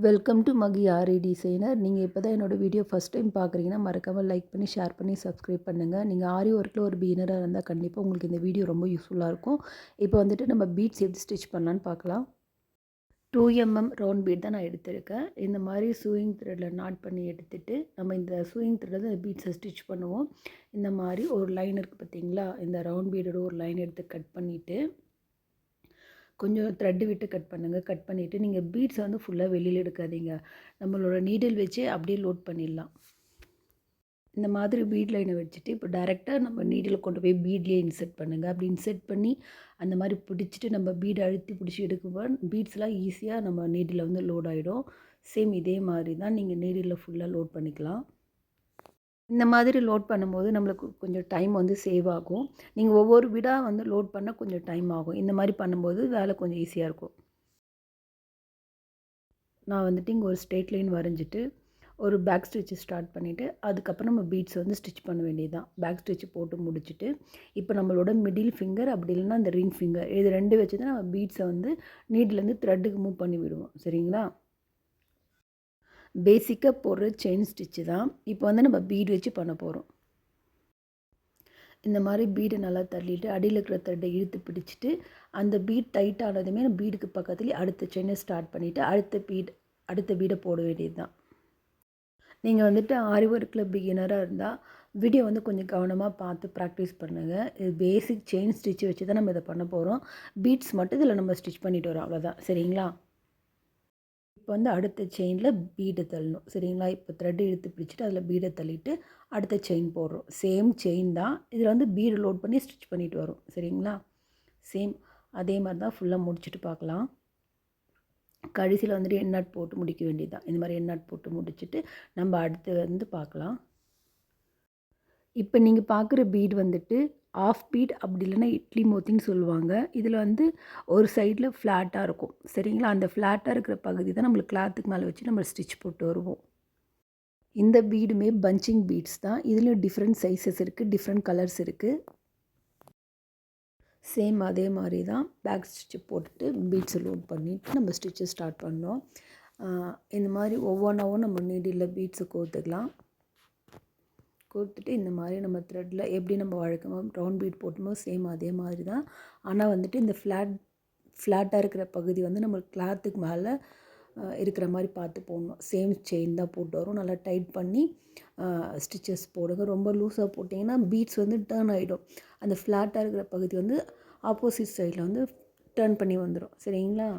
Welcome to Magi Aari designer. நீங்கள் இப்போ தான் என்னோடய வீடியோ ஃபஸ்ட் டைம் பார்க்குறீங்கன்னா மறக்காமல் லைக் பண்ணி ஷேர் பண்ணி சப்ஸ்கிரைப் பண்ணுங்கள். நீங்கள் ஆரி ஒர்க்கில் ஒரு பிகினராக இருந்தால் கண்டிப்பாக உங்களுக்கு இந்த வீடியோ ரொம்ப யூஸ்ஃபுல்லாக இருக்கும். இப்போ வந்துட்டு நம்ம பீட்ஸ் எப்படி ஸ்டிச் பண்ணலான்னு பார்க்கலாம். 2 mm ரவுண்ட் பீட் தான் நான் எடுத்திருக்கேன். இந்த மாதிரி சூயிங் த்ரெட்டில் நாட் பண்ணி எடுத்துகிட்டு நம்ம இந்த சூயிங் த்ரெட்டில் தான் இந்த பீட்ஸை ஸ்டிச் பண்ணுவோம். இந்த மாதிரி ஒரு லைன் இருக்குது பார்த்தீங்களா, இந்த ரவுண்ட் பீடோட ஒரு லைன் எடுத்து கட் பண்ணிவிட்டு கொஞ்சம் த்ரெட்டு விட்டு கட் பண்ணுங்கள். கட் பண்ணிவிட்டு நீங்கள் பீட்ஸை வந்து ஃபுல்லாக வெளியில் எடுக்காதீங்க. நம்மளோட நீடில் வச்சு அப்படியே லோட் பண்ணிடலாம். இந்த மாதிரி பீட் லைனை வச்சுட்டு இப்போ டைரெக்டாக நம்ம நீடில் கொண்டு போய் பீட்லேயே இன்செர்ட் பண்ணுங்கள். அப்படி இன்செர்ட் பண்ணி அந்த மாதிரி பிடிச்சிட்டு நம்ம பீடை அழுத்தி பிடிச்சி எடுக்கும்போது பீட்ஸ்லாம் ஈஸியாக நம்ம நீடில் வந்து லோட் ஆகிடும். சேம் இதே மாதிரி தான் நீங்கள் நீடில் ஃபுல்லாக லோட் பண்ணிக்கலாம். இந்த மாதிரி லோட் பண்ணும்போது நம்மளுக்கு கொஞ்சம் டைம் வந்து சேவ் ஆகும். நீங்கள் ஒவ்வொரு வீடாக வந்து லோட் பண்ண கொஞ்சம் டைம் ஆகும். இந்த மாதிரி பண்ணும்போது வேலை கொஞ்சம் ஈஸியாக இருக்கும். நான் வந்துட்டு இங்கே ஒரு ஸ்ட்ரெயிட் லைன் வரைஞ்சிட்டு ஒரு பேக் ஸ்டிச் ஸ்டார்ட் பண்ணிவிட்டு அதுக்கப்புறம் நம்ம பீட்ஸ் வந்து ஸ்டிச் பண்ண வேண்டியது தான். பேக் ஸ்டிச் போட்டு முடிச்சுட்டு இப்போ நம்மளோட மிடில் ஃபிங்கர் அப்படி இல்லைன்னா அந்த ரிங் ஃபிங்கர் இது 2 வச்சு தான் நம்ம பீட்ஸை வந்து நீட்லேருந்து த்ரெட்டுக்கு மூவ் பண்ணி விடுவோம். சரிங்களா? பேசிக்காக போடுற செயின் ஸ்டிச்சு தான். இப்போ வந்து நம்ம பீட் வச்சு பண்ண போகிறோம். இந்த மாதிரி பீடை நல்லா தள்ளிட்டு அடியில் இருக்கிற த்ரெட்டை இழுத்து பிடிச்சிட்டு அந்த பீட் டைட் ஆனதுமே பீடுக்கு பக்கத்துலேயே அடுத்த செயினை ஸ்டார்ட் பண்ணிவிட்டு அடுத்த பீடை போட வேண்டியது தான். நீங்கள் வந்துட்டு ஆரி ஒர்க்கில் பிகினராக இருந்தால் வீடியோ வந்து கொஞ்சம் கவனமாக பார்த்து ப்ராக்டிஸ் பண்ணுங்கள். இது பேசிக் செயின் ஸ்டிச் வச்சு தான் நம்ம இதை பண்ண போகிறோம். பீட்ஸ் மட்டும் இதில் நம்ம ஸ்டிச் பண்ணிட்டு வரோம், அவ்வளோதான். சரிங்களா? இப்போ வந்து அடுத்த செயினில் பீடை தள்ளணும். சரிங்களா? இப்போ த்ரெட் இழுத்து பிடிச்சிட்டு அதில் பீடை தள்ளிட்டு அடுத்த செயின் போடுறோம். சேம் செயின் தான், இதில் வந்து பீடை லோட் பண்ணி ஸ்டிச் பண்ணிட்டு வரும். சரிங்களா? சேம் அதே மாதிரி தான் ஃபுல்லாக முடிச்சுட்டு பார்க்கலாம். கடைசியில் வந்துட்டு எண்ணாட் போட்டு முடிக்க வேண்டியது தான். இந்த மாதிரி எண்ணாட் போட்டு முடிச்சுட்டு நம்ம அடுத்து வந்து பார்க்கலாம். இப்போ நீங்கள் பார்க்குற பீட் வந்துட்டு ஆஃப் பீட் அப்படி இல்லைன்னா இட்லி மோத்தின்னு சொல்லுவாங்க. இதில் வந்து ஒரு சைடில் ஃப்ளாட்டாக இருக்கும். சரிங்களா? அந்த ஃப்ளாட்டாக இருக்கிற பகுதி தான் நம்மளுக்கு கிளாத்துக்கு மேலே வச்சு நம்ம ஸ்டிச் போட்டு வருவோம். இந்த பீடுமே பஞ்சிங் பீட்ஸ் தான். இதுலேயும் டிஃப்ரெண்ட் சைஸஸ் இருக்குது, டிஃப்ரெண்ட் கலர்ஸ் இருக்குது. சேம் அதே மாதிரி தான் பேக் ஸ்டிச்சு போட்டுட்டு பீட்ஸை லோட் பண்ணிவிட்டு நம்ம ஸ்டிச்சை ஸ்டார்ட் பண்ணோம். இந்த மாதிரி ஒவ்வொன்றாவும் நம்ம நீடில் பீட்ஸை கோர்த்துக்கலாம். கோர்த்துட்டு இந்த மாதிரி நம்ம த்ரெட்டில் எப்படி நம்ம வழக்கமாக ரவுண்ட் பீட் போட்டுமோ சேம் அதே மாதிரி தான். ஆனால் வந்துட்டு இந்த ஃப்ளாட்டாக இருக்கிற பகுதி வந்து நம்ம கிளாத்துக்கு மேலே இருக்கிற மாதிரி பார்த்து போடணும். சேம் செயின் தான் போட்டு வரும். நல்லா டைட் பண்ணி ஸ்டிச்சஸ் போடுங்க. ரொம்ப லூஸாக போட்டிங்கன்னா பீட்ஸ் வந்து டேர்ன் ஆகிடும். அந்த ஃப்ளாட்டாக இருக்கிற பகுதி வந்து ஆப்போசிட் சைடில் வந்து டேர்ன் பண்ணி வந்துடும். சரிங்களா?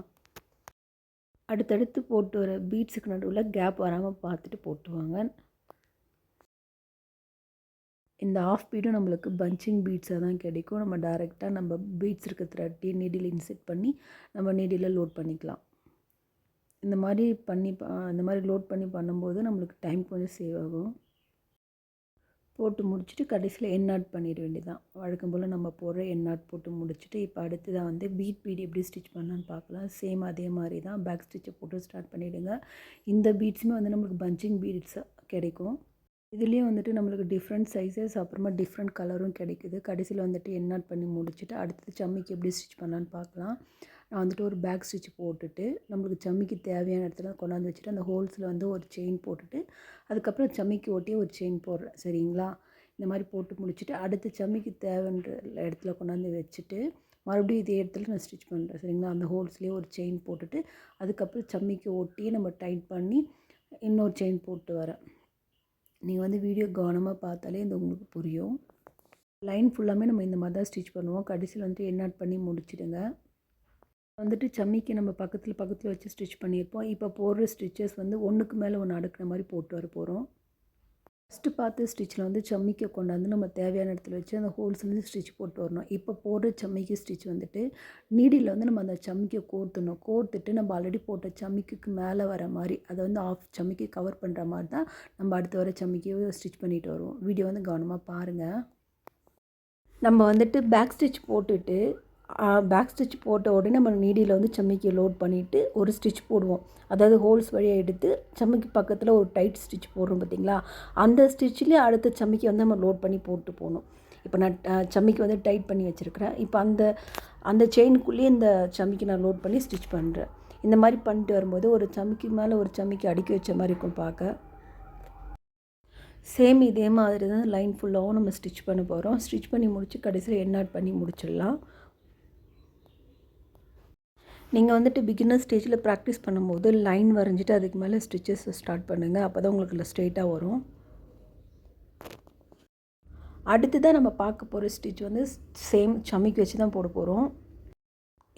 அடுத்தடுத்து போட்டு வர பீட்ஸுக்கு நடுவில் கேப் வராமல் பார்த்துட்டு போட்டுவாங்க. இந்த ஆஃப் பீடும் நம்மளுக்கு பஞ்சிங் பீட்ஸாக தான் கிடைக்கும். நம்ம டைரெக்டாக நம்ம பீட்ஸ் இருக்க த்ரெட்டி நீடில் இன்செர்ட் பண்ணி நம்ம நீடில் லோட் பண்ணிக்கலாம். இந்த மாதிரி லோட் பண்ணி பண்ணும்போது நம்மளுக்கு டைம் கொஞ்சம் சேவ் ஆகும். போட்டு முடிச்சுட்டு கடைசியில் எண்ணாட் பண்ணிட வேண்டியதான். வழக்கம் போல் நம்ம போடுற எண்ணாட் போட்டு முடிச்சுட்டு இப்போ அடுத்ததாக வந்து பீட் எப்படி ஸ்டிச் பண்ணலான்னு பார்க்கலாம். சேம் அதே மாதிரி தான் பேக் ஸ்டிச்சை போட்டு ஸ்டார்ட் பண்ணிவிடுங்க. இந்த பீட்ஸுமே வந்து நம்மளுக்கு பஞ்சிங் பீட்ஸாக கிடைக்கும். இதுலேயும் வந்துட்டு நம்மளுக்கு டிஃப்ரெண்ட் சைஸஸ் அப்புறமா டிஃப்ரெண்ட் கலரும் கிடைக்குது. கடைசியில் வந்துட்டு எண்ணாட் பண்ணி முடிச்சுட்டு அடுத்தது சம்மிக்கு எப்படி ஸ்டிச் பண்ணலான்னு பார்க்கலாம். நான் வந்துட்டு ஒரு பேக் ஸ்டிச் போட்டுட்டு நம்மளுக்கு சம்மிக்கு தேவையான இடத்துல கொண்டாந்து வச்சுட்டு அந்த ஹோல்ஸில் வந்து ஒரு செயின் போட்டுட்டு அதுக்கப்புறம் சம்மிக்கு ஒட்டியே ஒரு செயின் போடுறேன். சரிங்களா? இந்த மாதிரி போட்டு முடிச்சுட்டு அடுத்த சம்மிக்கு தேவைன்ற இடத்துல கொண்டாந்து வச்சுட்டு மறுபடியும் இதே இடத்துல நான் ஸ்டிச் பண்ணுறேன். சரிங்களா? அந்த ஹோல்ஸ்லேயே ஒரு செயின் போட்டுட்டு அதுக்கப்புறம் சம்மிக்கு ஒட்டியே நம்ம டைட் பண்ணி இன்னொரு செயின் போட்டு வரேன். நீங்கள் வந்து வீடியோ கவனமாக பார்த்தாலே இந்த உங்களுக்கு புரியும். லைன் ஃபுல்லாமே நம்ம இந்த மாதிரி தான் ஸ்டிச் பண்ணுவோம். கடைசியில் வந்துட்டு எண்ணாட் பண்ணி முடிச்சிடுங்க. வந்துட்டு சம்மிக்கு நம்ம பக்கத்தில் வச்சு ஸ்டிச் பண்ணியிருப்போம். இப்போ போடுற ஸ்டிச்சஸ் வந்து ஒன்றுக்கு மேலே ஒன்று அடுக்கிற மாதிரி போட்டு வர போகிறோம். ஃபஸ்ட்டு பார்த்து ஸ்டிச்சில் வந்து சம்மிக்கை கொண்டாந்து நம்ம தேவையான இடத்துல வச்சு அந்த ஹோல்ஸ்லேருந்து ஸ்டிச் போட்டு வரணும். இப்போ போடுற சம்மிக்கு ஸ்டிச் வந்துட்டு நீடியில் வந்து நம்ம அந்த சம்மிக்கை கோர்த்துட்டு நம்ம ஆல்ரெடி போட்ட சம்மிக்கு மேலே வர மாதிரி அதை வந்து ஆஃப் சம்மிக்கு கவர் பண்ணுற மாதிரி தான் நம்ம அடுத்து வர சம்மிக்கையை ஸ்டிச் பண்ணிட்டு வருவோம். வீடியோ வந்து கவனமாக பாருங்கள். நம்ம வந்துட்டு பேக் ஸ்டிச் போட்ட உடனே நம்ம நீடியில் வந்து சம்மிக்கு லோட் பண்ணிவிட்டு ஒரு ஸ்டிச் போடுவோம். அதாவது ஹோல்ஸ் வழியாக எடுத்து சம்மிக்கு பக்கத்தில் ஒரு டைட் ஸ்டிச் போடுறோம் பார்த்திங்களா? அந்த ஸ்டிச்லேயே அடுத்த சம்மிக்கு வந்து நம்ம லோட் பண்ணி போட்டு போகணும். இப்போ நான் சம்மிக்கு வந்து டைட் பண்ணி வச்சுருக்கிறேன். இப்போ அந்த செயினுக்குள்ளேயே இந்த சம்மிக்கு நான் லோட் பண்ணி ஸ்டிச் பண்ணுறேன். இந்த மாதிரி பண்ணிட்டு வரும்போது ஒரு சமிக்கு மேலே ஒரு சமிக்கு அடுக்கி வச்ச மாதிரி இருக்கும் பார்க்க. சேம் இதே மாதிரி தான் லைன் ஃபுல்லாகவும் நம்ம ஸ்டிச் பண்ண போகிறோம். ஸ்டிச் பண்ணி முடித்து கடைசியில் எண்ட் நாட் பண்ணி முடிச்சிடலாம். நீங்கள் வந்துட்டு பிகினர் ஸ்டேஜில் ப்ராக்டிஸ் பண்ணும்போது லைன் வரைஞ்சிட்டு அதுக்கு மேலே ஸ்டிச்சஸ் ஸ்டார்ட் பண்ணுங்கள். அப்போ தான் உங்களுக்கு ஸ்ட்ரெயிட்டாக வரும். அடுத்து தான் நம்ம பார்க்க போகிற ஸ்டிச் வந்து சேம் சமிக்கு வச்சு தான் போட போகிறோம்.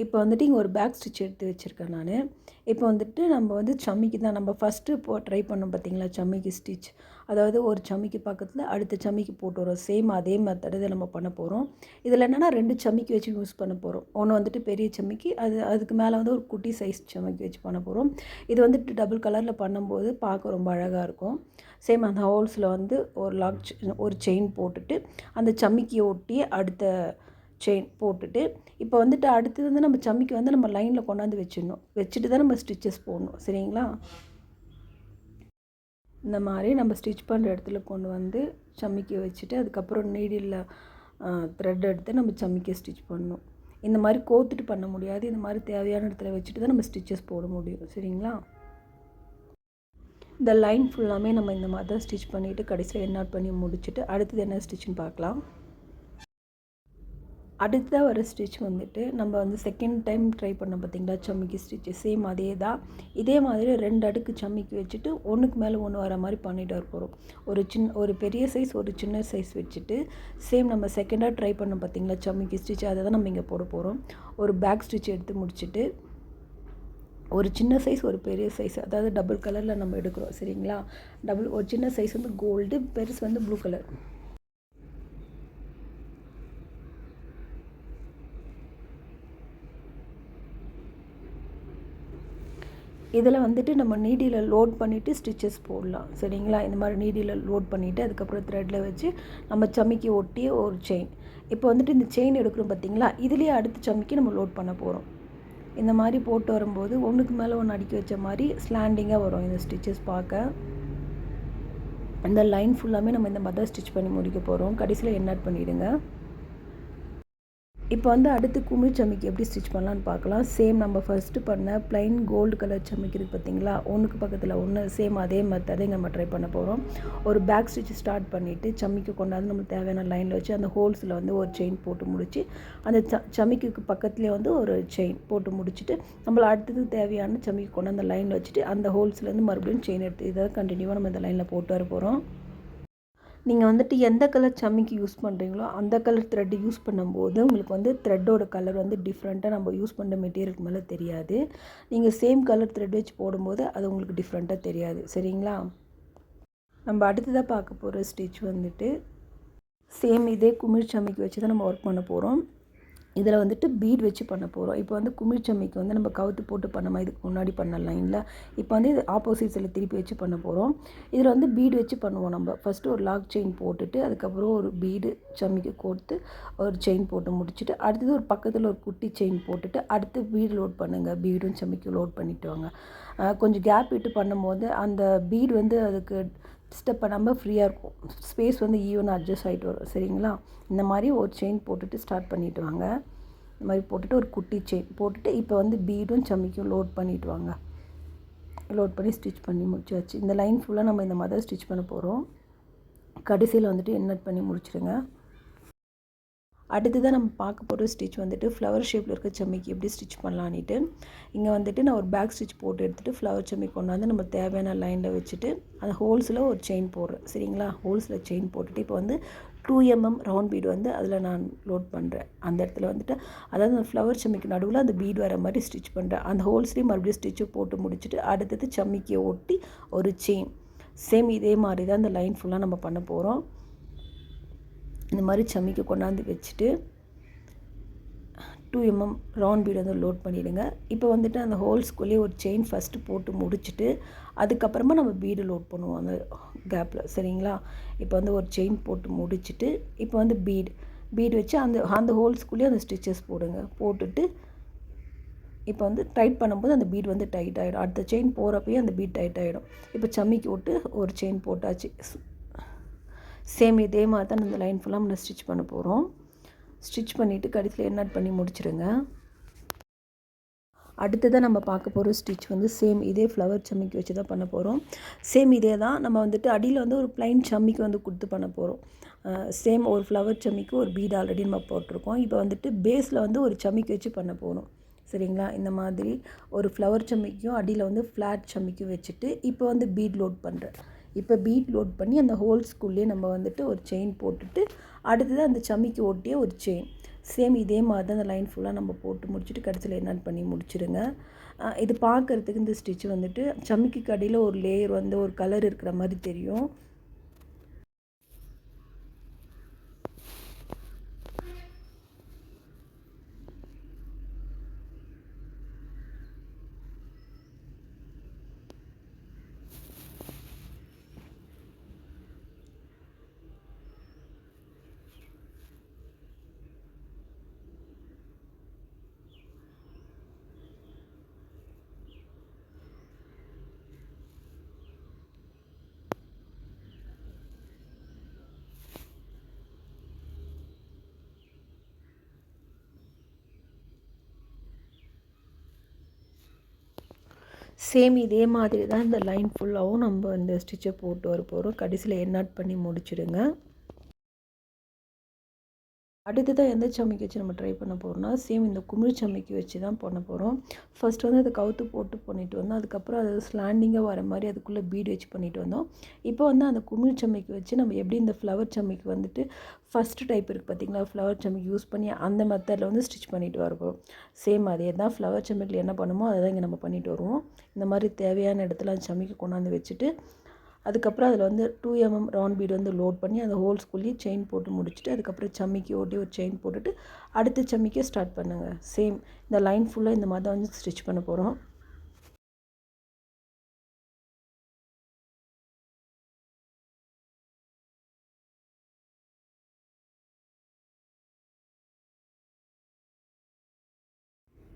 இப்போ வந்துட்டு இங்கே ஒரு பேக் ஸ்டிச் எடுத்து வச்சுருக்கேன் நான். இப்போ வந்துட்டு நம்ம வந்து சம்மிக்கு தான் நம்ம ஃபஸ்ட்டு ட்ரை பண்ணோம் பார்த்தீங்களா சம்மிக்கு ஸ்டிச். அதாவது ஒரு சம்மிக்கு பக்கத்தில் அடுத்த சம்மிக்கு போட்டு வரோம். சேம் அதே மெத்தட் இதை நம்ம பண்ண போகிறோம். இதில் என்னென்னா 2 சம்மிக்கு வச்சு யூஸ் பண்ண போகிறோம். ஒன்று வந்துட்டு பெரிய சம்மிக்கு, அதுக்கு மேலே வந்து ஒரு குட்டி சைஸ் சம்மிக்கு வச்சு பண்ண போகிறோம். இது வந்துட்டு டபுள் கலரில் பண்ணும்போது பார்க்க ரொம்ப அழகாக இருக்கும். சேம் அந்த ஹோல்ஸில் வந்து ஒரு செயின் போட்டுட்டு அந்த சம்மிக்கியை ஒட்டி அடுத்த செயின் போட்டுட்டு இப்போ வந்துட்டு அடுத்து வந்து நம்ம சம்மிக்கு வந்து நம்ம லைனில் கொண்டாந்து வச்சிடணும். வச்சுட்டு தான் நம்ம ஸ்டிச்சஸ் போடணும். சரிங்களா? இந்த மாதிரி நம்ம ஸ்டிச் பண்ணுற இடத்துல கொண்டு வந்து சம்மிக்கி வச்சுட்டு அதுக்கப்புறம் நீடில் த்ரெட் எடுத்து நம்ம சம்மிக்கை ஸ்டிச் பண்ணணும். இந்த மாதிரி கோத்துட்டு பண்ண முடியாது. இந்த மாதிரி தேவையான இடத்துல வச்சுட்டு தான் நம்ம ஸ்டிச்சஸ் போட முடியும். சரிங்களா? இந்த லைன் ஃபுல்லாமே நம்ம இந்த மாதிரி தான் ஸ்டிச் பண்ணிவிட்டு கடைசியில் எண்ட் நாட் பண்ணி முடிச்சுட்டு அடுத்தது என்ன ஸ்டிச்சுன்னு பார்க்கலாம். அடுத்ததாக வர ஸ்டிச் வந்துட்டு நம்ம வந்து செகண்ட் டைம் ட்ரை பண்ணோம் பார்த்திங்களா சம்மிக்கு ஸ்டிச்சு. சேம் அதே தான். இதே மாதிரி 2 அடுக்கு சம்மிக்கு வச்சுட்டு ஒன்றுக்கு மேலே ஒன்று வர மாதிரி பண்ணிட்டு வர போகிறோம். ஒரு பெரிய சைஸ் ஒரு சின்ன சைஸ் வச்சுட்டு சேம் நம்ம செகண்டாக ட்ரை பண்ணோம் பார்த்திங்களா சம்மிக்கு ஸ்டிச், அதை தான் நம்ம இங்கே போட போகிறோம். ஒரு பேக் ஸ்டிச் எடுத்து முடிச்சுட்டு ஒரு சின்ன சைஸ் ஒரு பெரிய சைஸ், அதாவது டபுள் கலரில் நம்ம எடுக்கிறோம். சரிங்களா? ஒரு சின்ன சைஸ் வந்து கோல்டு, பெருசு வந்து ப்ளூ கலர். இதில் வந்துட்டு நம்ம நீடியில் லோட் பண்ணிவிட்டு ஸ்டிச்சஸ் போடலாம். சரிங்களா? இந்த மாதிரி நீடியில் லோட் பண்ணிவிட்டு அதுக்கப்புறம் த்ரெட்டில் வச்சு நம்ம சம்மிக்கு ஒட்டி ஒரு செயின். இப்போ வந்துட்டு இந்த செயின் எடுக்கிறோம் பார்த்திங்களா, இதுலேயே அடுத்த சம்மிக்கு நம்ம லோட் பண்ண போகிறோம். இந்த மாதிரி போட்டு வரும்போது ஒன்றுக்கு மேலே ஒன்று அடுக்கி வச்ச மாதிரி ஸ்லாண்டிங்காக வரும் இந்த ஸ்டிச்சஸ் பார்க்க. இந்த லைன் ஃபுல்லாமே நம்ம இந்த மாதிரி ஸ்டிச் பண்ணி முடிக்க போகிறோம். கடைசியில் எண்ட் நாட் பண்ணிவிடுங்க. இப்போ வந்து அடுத்து குமிழ் சம்மிக்கு எப்படி ஸ்டிச் பண்ணலான்னு பார்க்கலாம். சேம் நம்ம ஃபஸ்ட்டு பண்ண ப்ளைன் கோல்டு கலர் சம்மிக்கு இருக்குது பார்த்திங்களா, ஒன்றுக்கு பக்கத்தில் ஒன்று, சேம் அதே மெத்தடை நம்ம ட்ரை பண்ண போகிறோம். ஒரு பேக் ஸ்டிச் ஸ்டார்ட் பண்ணிவிட்டு சம்மிக்கு கொண்டாந்து நம்மளுக்கு தேவையான லைனில் வச்சு அந்த ஹோல்ஸில் வந்து ஒரு செயின் போட்டு முடிச்சு அந்த சம்மிக்கு பக்கத்துலேயே வந்து ஒரு செயின் போட்டு முடிச்சுட்டு நம்மளை அடுத்தது தேவையான சம்மிக்கு கொண்டு அந்த லைனில் வச்சுட்டு அந்த ஹோல்ஸ்லேருந்து மறுபடியும் செயின் எடுத்து இதை கண்டினியூவாக நம்ம இந்த லைனில் போட்டு வர போகிறோம். நீங்கள் வந்துட்டு எந்த கலர் சம்மிக்கு யூஸ் பண்ணுறீங்களோ அந்த கலர் த்ரெட் யூஸ் பண்ணும்போது உங்களுக்கு வந்து த்ரெட்டோட கலர் வந்து டிஃப்ரெண்ட்டாக நம்ம யூஸ் பண்ணுற மெட்டீரியலுக்கு மேலே தெரியாது. நீங்கள் சேம் கலர் த்ரெட் வச்சு போடும்போது அது உங்களுக்கு டிஃப்ரெண்ட்டாக தெரியாது. சரிங்களா? நம்ம அடுத்ததாக பார்க்க போகிற ஸ்டிச் வந்துட்டு சேம் இதே குமிழ் சம்மிக்கு வச்சு தான் நம்ம ஒர்க் பண்ண போகிறோம். இதில் வந்துட்டு பீட் வச்சு பண்ண போகிறோம். இப்போ வந்து குமிழ் சம்மிக்கு வந்து நம்ம கவுத்து போட்டு பண்ண இதுக்கு முன்னாடி பண்ண லைனில் இப்போ வந்து இது ஆப்போசிட்ஸில் திருப்பி வச்சு பண்ண போகிறோம். இதில் வந்து பீடு வச்சு பண்ணுவோம். நம்ம ஃபஸ்ட்டு ஒரு லாக் செயின் போட்டுட்டு அதுக்கப்புறம் ஒரு பீடு சம்மிக்கு கோர்த்து ஒரு செயின் போட்டு முடிச்சுட்டு அடுத்தது ஒரு பக்கத்தில் ஒரு குட்டி செயின் போட்டுட்டு அடுத்து பீடு லோட் பண்ணுங்கள். பீடும் சம்மிக்கு லோட் பண்ணிவிட்டு வாங்க. கொஞ்சம் கேப் விட்டு பண்ணும்போது அந்த பீடு வந்து அதுக்கு டிஸ்டர்ப் பண்ணாமல் ஃப்ரீயாக இருக்கும். ஸ்பேஸ் வந்து ஈவனாக அட்ஜஸ்ட் ஆகிட்டு வரும். சரிங்களா? இந்த மாதிரி ஒரு செயின் போட்டுட்டு ஸ்டார்ட் பண்ணிவிட்டு வாங்க. இந்த மாதிரி போட்டுட்டு ஒரு குட்டி செயின் போட்டுட்டு இப்போ வந்து பீடும் சம்மிக்கும் லோட் பண்ணிவிட்டு வாங்க. லோட் பண்ணி ஸ்டிச் பண்ணி முடிச்சாச்சு. இந்த லைன் ஃபுல்லாக நம்ம இந்த மாதிரி ஸ்டிச் பண்ண போகிறோம். கடைசியில் வந்துட்டு எண்ட் நாட் பண்ணி முடிச்சிடுங்க. அடுத்ததாக நம்ம பார்க்க போகிற ஸ்டிச் வந்துட்டு ஃப்ளவர் ஷேப்பில் இருக்க சம்மிக்கு எப்படி ஸ்டிச் பண்ணலான்ட்டு இங்கே வந்துட்டு நான் ஒரு பேக் ஸ்டிச் போட்டு எடுத்துகிட்டு ஃப்ளவர் சம்மி கொண்டாந்து நம்ம தேவையான லைனில் வச்சுட்டு அந்த ஹோல்ஸில் ஒரு செயின் போடுறேன். சரிங்களா? ஹோல்ஸில் செயின் போட்டுட்டு இப்போ வந்து 2 mm ரவுண்ட் பீடு வந்து அதில் நான் லோட் பண்ணுறேன். அந்த இடத்துல வந்துட்டு அதாவது அந்த ஃப்ளவர் சம்மிக்கு நடுவில் அந்த பீடு வர மாதிரி ஸ்டிச் பண்ணுறேன். அந்த ஹோல்ஸ்லேயும் மறுபடியும் ஸ்டிச்சு போட்டு முடிச்சுட்டு அடுத்தது சம்மிக்கியை ஒட்டி ஒரு செயின். சேம் இதே மாதிரி தான் இந்த லைன் ஃபுல்லாக நம்ம பண்ண போகிறோம். இந்த மாதிரி சம்மிக்கு கொண்டாந்து வச்சுட்டு 2 mm ரவுண்ட் பீடு வந்து லோட் பண்ணிவிடுங்க. இப்போ வந்துட்டு அந்த ஹோல்ஸ்குள்ளேயே ஒரு செயின் ஃபஸ்ட்டு போட்டு முடிச்சுட்டு அதுக்கப்புறமா நம்ம பீடு லோட் பண்ணுவோம் அந்த கேப்பில். சரிங்களா? இப்போ வந்து ஒரு செயின் போட்டு முடிச்சுட்டு இப்போ வந்து பீடு வச்சு அந்த ஹோல்ஸ்குள்ளேயே அந்த ஸ்டிச்சஸ் போடுங்க. போட்டுட்டு இப்போ வந்து டைட் பண்ணும்போது அந்த பீட் வந்து டைட் ஆகிடும். அடுத்த செயின் போகிறப்பயே அந்த பீட் டைட் ஆகிடும். இப்போ சம்மிக்கு விட்டு ஒரு செயின் போட்டாச்சு. சேம் இதே மாதிரி தான் இந்த லைன் ஃபுல்லாக நம்ம ஸ்டிச் பண்ண போகிறோம். ஸ்டிச் பண்ணிவிட்டு கடைசியில் எண்ட் நாட் பண்ணி முடிச்சிடுங்க. அடுத்ததாக நம்ம பார்க்க போகிற ஸ்டிச் வந்து சேம் இதே ஃப்ளவர் சம்மிக்கு வச்சு தான் பண்ண போகிறோம். சேம் இதே தான். நம்ம வந்துட்டு அடியில் வந்து ஒரு ப்ளைன் சம்மிக்கு வந்து கொடுத்து பண்ண போகிறோம். சேம் ஒரு ஃப்ளவர் சம்மிக்கு ஒரு பீட் ஆல்ரெடி நம்ம போட்டிருக்கோம். இப்போ வந்துட்டு பேஸில் வந்து ஒரு சம்மிக்கு வச்சு பண்ண போகிறோம். சரிங்களா? இந்த மாதிரி ஒரு ஃப்ளவர் சம்மிக்கும் அடியில் வந்து ஃப்ளாட் சம்மிக்கும் வச்சுட்டு இப்போ வந்து பீட் லோட் பண்ணுறேன். இப்போ பீட் லோட் பண்ணி அந்த ஹோல்ஸ்குள்ளேயே நம்ம வந்துட்டு ஒரு செயின் போட்டுட்டு அடுத்தது அந்த சம்மிக்கு ஒட்டியே ஒரு செயின். சேம் இதே மாதிரி தான் அந்த லைன் ஃபுல்லாக நம்ம போட்டு முடிச்சுட்டு கடைசியில் என்னென்னு பண்ணி முடிச்சிடுங்க. இது பார்க்குறதுக்கு இந்த ஸ்டிச் வந்துட்டு சம்மிக்கு கடியில் ஒரு லேயர் வந்து ஒரு கலர் இருக்கிற மாதிரி தெரியும். சேம் இதே மாதிரி தான் இந்த லைன் ஃபுல்லாகவும் நம்ம இந்த ஸ்டிச்சை போட்டு வர போகிறோம். கடைசியில் என்னாட் பண்ணி முடிச்சிடுங்க. அடுத்ததாக எந்த சம்மிக்கு வச்சு நம்ம ட்ரை பண்ண போகிறோம்னா சேம் இந்த குமிழ் சம்மிக்கு வச்சு தான் பண்ண போகிறோம். ஃபஸ்ட் வந்து அதை கவுத்து போட்டு பண்ணிட்டு வந்தோம். அதுக்கப்புறம் அது ஸ்லாண்டிங்காக வர மாதிரி அதுக்குள்ளே பீடு வச்சு பண்ணிட்டு வந்தோம். இப்போ வந்து அந்த குமிழ் சம்மிக்கு வச்சு நம்ம எப்படி இந்த ஃப்ளவர் சம்மிக்கு வந்துட்டு ஃபஸ்ட்டு டைப் இருக்குது பார்த்திங்களா, ஃப்ளவர் சம்மிக்கு யூஸ் பண்ணி அந்த மெத்தடில் வந்து ஸ்டிச் பண்ணிட்டு வர போகிறோம். சேம் அதே தான் ஃப்ளவர் சம்மிக்கில் என்ன பண்ணுமோ அதை தான் இங்கே நம்ம பண்ணிட்டு வருவோம். இந்த மாதிரி தேவையான இடத்துல அந்த சம்மிக்கு கொண்டாந்து வச்சுட்டு அதுக்கப்புறம் அதில் வந்து 2 mm ரவுண்ட் பீடு வந்து லோட் பண்ணி அந்த ஹோல்ஸ்குள்ளேயே செயின் போட்டு முடிச்சுட்டு அதுக்கப்புறம் சம்மிக்கு ஓட்டி ஒரு செயின் போட்டுட்டு அடுத்த சம்மிக்கே ஸ்டார்ட் பண்ணுங்கள். சேம் இந்த லைன் ஃபுல்லாக இந்த மாதிரி தான் வந்து ஸ்டிச் பண்ண போகிறோம்.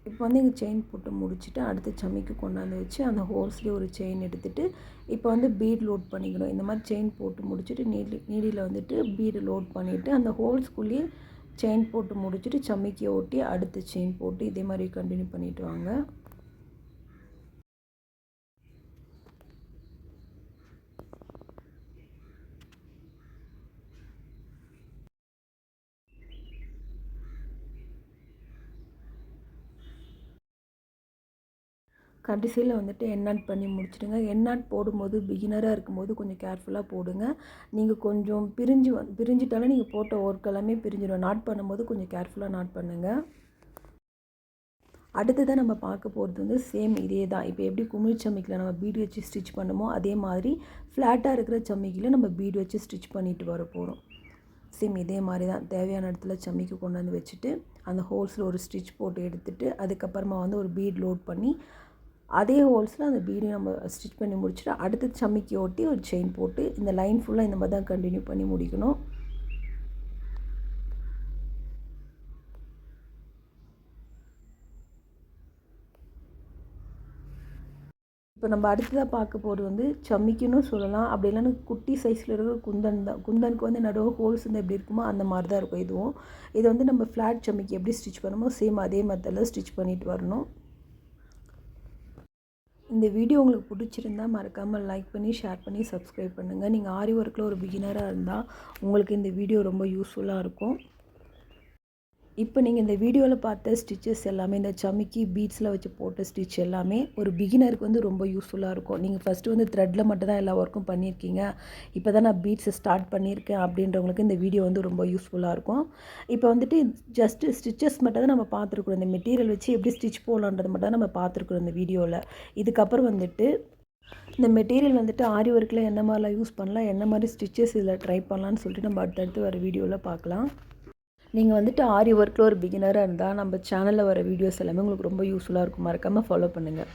இப்போ வந்து இங்கே செயின் போட்டு முடிச்சுட்டு அடுத்த சம்மிக்கு கொண்டாந்து வச்சு அந்த ஹோல்ஸ்லேயே ஒரு செயின் எடுத்துகிட்டு இப்போ வந்து பீட் லோட் பண்ணிக்கணும். இந்த மாதிரி செயின் போட்டு முடிச்சுட்டு நீடியில் வந்துட்டு பீடு லோட் பண்ணிவிட்டு அந்த ஹோல்ஸ்குள்ளேயே செயின் போட்டு முடிச்சுட்டு சம்மிக்கு ஓட்டி அடுத்த செயின் போட்டு இதே மாதிரி கண்டினியூ பண்ணிவிட்டு வாங்க. கடைசியில் வந்துட்டு எண்ணாட் பண்ணி முடிச்சிடுங்க. எண்ணாட் போடும்போது பிகினராக இருக்கும்போது கொஞ்சம் கேர்ஃபுல்லாக போடுங்க. நீங்கள் கொஞ்சம் பிரிஞ்சிட்டாலே நீங்கள் போட்ட ஒர்க் எல்லாமே பிரிஞ்சிடும். நாட் பண்ணும்போது கொஞ்சம் கேர்ஃபுல்லாக நாட் பண்ணுங்கள். அடுத்ததாக நம்ம பார்க்க போகிறது வந்து சேம் இதே தான். இப்போ எப்படி குமிழ் சம்மிக்கில் நம்ம பீடு வச்சு ஸ்டிச் பண்ணுமோ அதே மாதிரி ஃப்ளாட்டாக இருக்கிற சம்மிக்கில் நம்ம பீடு வச்சு ஸ்டிச் பண்ணிட்டு வர போகிறோம். சேம் இதே மாதிரி தான் தேவையான இடத்துல சம்மிக்கு கொண்டு வந்து வச்சுட்டு அந்த ஹோல்ஸில் ஒரு ஸ்டிச் போட்டு எடுத்துகிட்டு அதுக்கப்புறமா வந்து ஒரு பீட் லோட் பண்ணி அதே ஹோல்ஸில் அந்த பீடையும் நம்ம ஸ்டிச் பண்ணி முடிச்சுட்டு அடுத்து சம்மிக்கு ஓட்டி ஒரு செயின் போட்டு இந்த லைன் ஃபுல்லாக இந்த மாதிரி தான் கண்டினியூ பண்ணி முடிக்கணும். இப்போ நம்ம அடுத்ததாக பார்க்க போகிறது வந்து சம்மிக்குன்னு சொல்லலாம். அப்படி இல்லைன்னா குட்டி சைஸில் இருக்கிற குந்தன் தான். குந்தனுக்கு வந்து நடுவு ஹோல்ஸ் வந்து எப்படி இருக்குமோ அந்த மாதிரி தான் இருக்கும் இதுவும். இதை வந்து நம்ம ஃப்ளாட் சம்மிக்கு எப்படி ஸ்டிச் பண்ணுமோ சேம் அதே மெத்தடில் ஸ்டிச் பண்ணிட்டு வரணும். இந்த வீடியோ உங்களுக்கு பிடிச்சிருந்தா மறக்காமல் லைக் பண்ணி ஷேர் பண்ணி சப்ஸ்கிரைப் பண்ணுங்கள். நீங்கள் ஆரி ஒர்க்கில் ஒரு பிகினராக இருந்தால் உங்களுக்கு இந்த வீடியோ ரொம்ப யூஸ்ஃபுல்லாக இருக்கும். இப்போ நீங்கள் இந்த வீடியோவில் பார்த்த ஸ்டிச்சஸ் எல்லாமே இந்த சம்மிக்கு பீட்ஸில் வச்சு போட்ட ஸ்டிச் எல்லாமே ஒரு பிகினருக்கு வந்து ரொம்ப யூஸ்ஃபுல்லாக இருக்கும். நீங்கள் ஃபஸ்ட்டு வந்து த்ரெட்டில் மட்டும் தான் எல்லா ஒர்க்கும் பண்ணியிருக்கீங்க, இப்போ தான் நான் பீட்ஸை ஸ்டார்ட் பண்ணியிருக்கேன் அப்படின்றவங்களுக்கு இந்த வீடியோ வந்து ரொம்ப யூஸ்ஃபுல்லாக இருக்கும். இப்போ வந்துட்டு ஜஸ்ட்டு ஸ்டிச்சஸ் மட்டும் தான் நம்ம பார்த்துருக்குறோம். இந்த மெட்டீரியல் வச்சு எப்படி ஸ்டிச் போடலான்றது மட்டும் தான் நம்ம பார்த்துருக்குறோம் இந்த வீடியோவில். இதுக்கப்புறம் வந்துட்டு இந்த மெட்டீரியல் வந்துட்டு ஆரி ஒர்க்கில் என்ன மாதிரிலாம் யூஸ் பண்ணலாம், என்ன மாதிரி ஸ்டிச்சஸ் இதில் ட்ரை பண்ணலான்னு சொல்லிட்டு நம்ம அடுத்தடுத்து வர வீடியோவில் பார்க்கலாம். நீங்கள் வந்துட்டு ஆரி ஒர்க்கில் ஒரு பிகினராக இருந்தால் நம்ம சேனலில் வர வீடியோஸ் எல்லாமே உங்களுக்கு ரொம்ப யூஸ்ஃபுல்லாக இருக்கும். மறக்காமல் ஃபாலோ பண்ணுங்கள்.